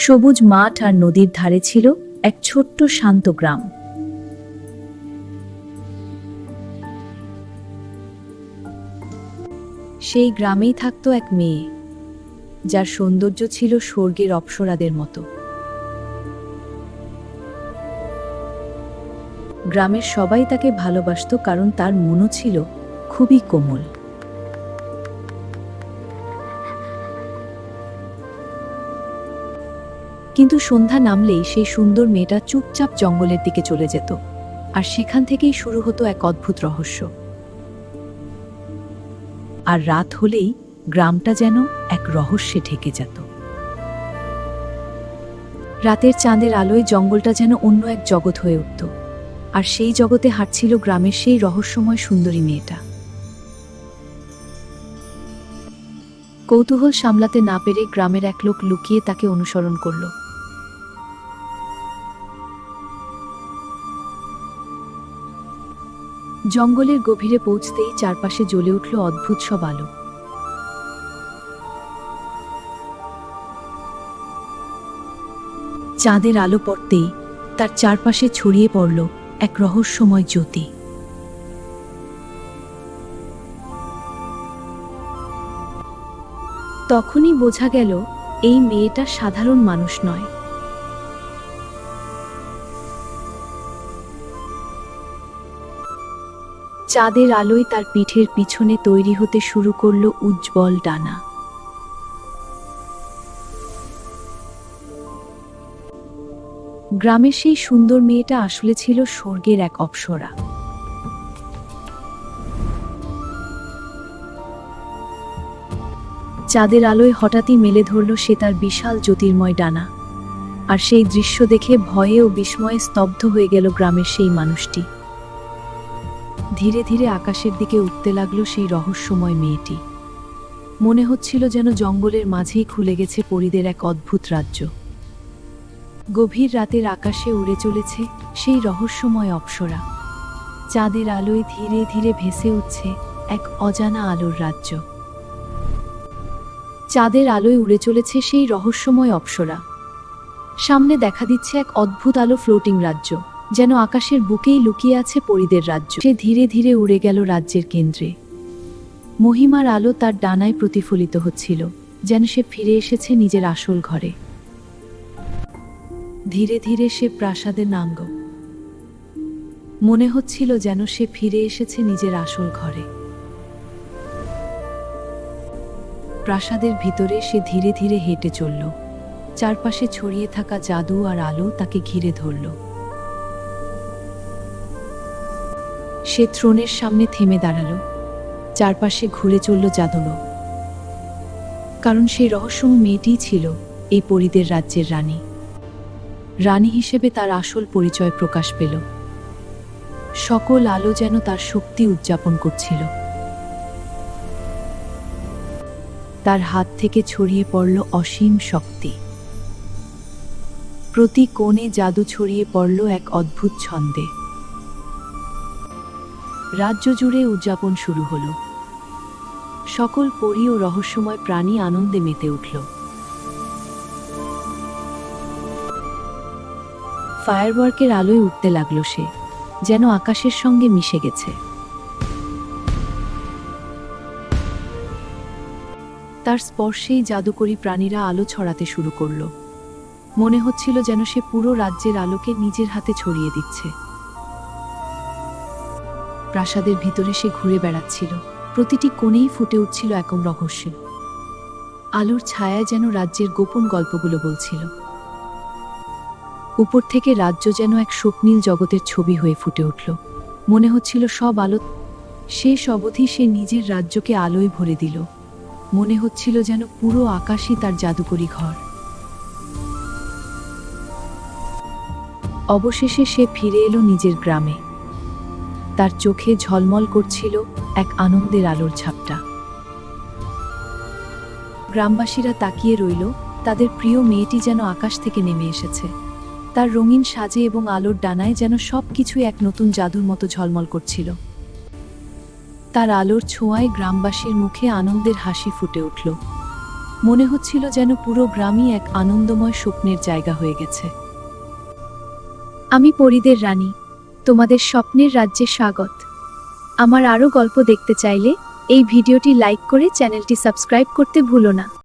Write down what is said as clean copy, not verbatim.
সবুজ মাঠ আর নদীর ধারে ছিল এক ছোট্ট শান্ত গ্রাম। সেই গ্রামেই থাকত এক মেয়ে, যার সৌন্দর্য ছিল স্বর্গের অপ্সরাদের মতো। গ্রামের সবাই তাকে ভালোবাসত, কারণ তার মনও ছিল খুবই কোমল। কিন্তু সন্ধ্যা নামলেই সেই সুন্দর মেয়েটা চুপচাপ জঙ্গলের দিকে চলে যেত, আর সেখান থেকেই শুরু হতো এক অদ্ভুত রহস্য। আর রাত হলেই গ্রামটা যেন এক রহস্যে ঢেকে যেত। রাতের চাঁদের আলোয় জঙ্গলটা যেন অন্য এক জগৎ হয়ে উঠত, আর সেই জগতে হাঁটছিল গ্রামের সেই রহস্যময় সুন্দরী মেয়েটা। কৌতূহল সামলাতে না পেরে গ্রামের এক লোক লুকিয়ে তাকে অনুসরণ করল। জঙ্গলের গভীরে পৌঁছতেই চারপাশে জ্বলে উঠল অদ্ভুত সব আলো। চাঁদের আলো পড়তেই তার চারপাশে ছড়িয়ে পড়ল এক রহস্যময় জ্যোতি। তখনই বোঝা গেল এই মেয়েটা সাধারণ মানুষ নয়। চাঁদের আলোয় তার পিঠের পিছনে তৈরি হতে শুরু করল উজ্জ্বল ডানা। গ্রামের সেই সুন্দর মেয়েটা আসলে ছিল স্বর্গের এক অপ্সরা। চাঁদের আলোয় হঠাৎই মেলে ধরল সে তার বিশাল জ্যোতির্ময় ডানা, আর সেই দৃশ্য দেখে ভয়ে ও বিস্ময়ে স্তব্ধ হয়ে গেল গ্রামের সেই মানুষটি। ধীরে ধীরে আকাশের দিকে উঠতে লাগলো সেই রহস্যময় মেয়েটি। মনে হচ্ছিল যেন জঙ্গলের মাঝেই খুলে গেছে পরীদের এক অদ্ভুত রাজ্য। গভীর রাতের আকাশে উড়ে চলেছে সেই রহস্যময় অপ্সরা। চাঁদের আলোয় ধীরে ধীরে ভেসে উঠছে এক অজানা আলোর রাজ্য। চাঁদের আলোয় উড়ে চলেছে সেই রহস্যময় অপ্সরা। সামনে দেখা দিচ্ছে এক অদ্ভুত আলো ফ্লোটিং রাজ্য, যেন আকাশের বুকেই লুকিয়ে আছে পরীদের রাজ্য। সে ধীরে ধীরে উড়ে গেল রাজ্যের কেন্দ্রে। মহিমার আলো তার ডানায় প্রতিফলিত হচ্ছিল, যেন সে ফিরে এসেছে নিজের আসল ঘরে। ধীরে ধীরে সে প্রাসাদে নামল। মনে হচ্ছিল যেন সে ফিরে এসেছে নিজের আসল ঘরে। প্রাসাদের ভিতরে সে ধীরে ধীরে হেঁটে চলল। চারপাশে ছড়িয়ে থাকা জাদু আর আলো তাকে ঘিরে ধরল। সে থ্রোনের সামনে থেমে দাঁড়ালো। চারপাশে ঘুরে চলল জাদুলো, কারণ সেই রহস্যময় মেয়েটিই ছিল এই পরীদের রাজ্যের রানী। রানী হিসেবে তার আসল পরিচয় প্রকাশ পেল। সকল আলো যেন তার শক্তি উদযাপন করছিল। তার হাত থেকে ছড়িয়ে পড়ল অসীম শক্তি। প্রতি কোণে জাদু ছড়িয়ে পড়ল এক অদ্ভুত ছন্দে। রাজ্য জুড়ে উদযাপন শুরু হলো। সকল পরী ও রহস্যময় প্রাণী আনন্দে মেতে উঠল। ফায়ারওয়ার্কের আলোয় উঠতে লাগলো সে, যেন আকাশের সঙ্গে মিশে গেছে। তার স্পর্শেই জাদুকরী প্রাণীরা আলো ছড়াতে শুরু করল। মনে হচ্ছিল যেন সে পুরো রাজ্যের আলোকে নিজের হাতে ছড়িয়ে দিচ্ছে। প্রাসাদের ভিতরে সে ঘুরে বেড়াচ্ছিল। প্রতিটি কোণেই ফুটে উঠছিল এক রহস্য। আলোর ছায়া যেন রাজ্যের গোপন গল্পগুলো বলছিল। উপর থেকে রাজ্য যেন এক স্বপ্নীল জগতের ছবি হয়ে ফুটে উঠল। মনে হচ্ছিল সব আলো শেষ অবধি সে নিজের রাজ্যকে আলোয় ভরে দিল। মনে হচ্ছিল যেন পুরো আকাশই তার জাদুকরী ঘর। অবশেষে সে ফিরে এলো নিজের গ্রামে। তার চোখে ঝলমল করছিল এক আনন্দের আলোর ঝাপটা। গ্রামবাসীরা তাকিয়ে রইল, তাদের প্রিয় মেয়েটি যেন আকাশ থেকে নেমে এসেছে। তার রঙিন সাজে এবং আলোর ডানায় যেন সবকিছুই এক নতুন জাদুর মতো ঝলমল করছিল। তার আলোর ছোঁয়ায় গ্রামবাসীর মুখে আনন্দের হাসি ফুটে উঠল। মনে হচ্ছিল যেন পুরো গ্রামই এক আনন্দময় স্বপ্নের জায়গা হয়ে গেছে। আমি পরীদের রানী, তোমাদের স্বপ্নের রাজ্যে স্বাগত। আমার আরও গল্প দেখতে চাইলে এই ভিডিওটি লাইক করে চ্যানেলটি সাবস্ক্রাইব করতে ভুলো না।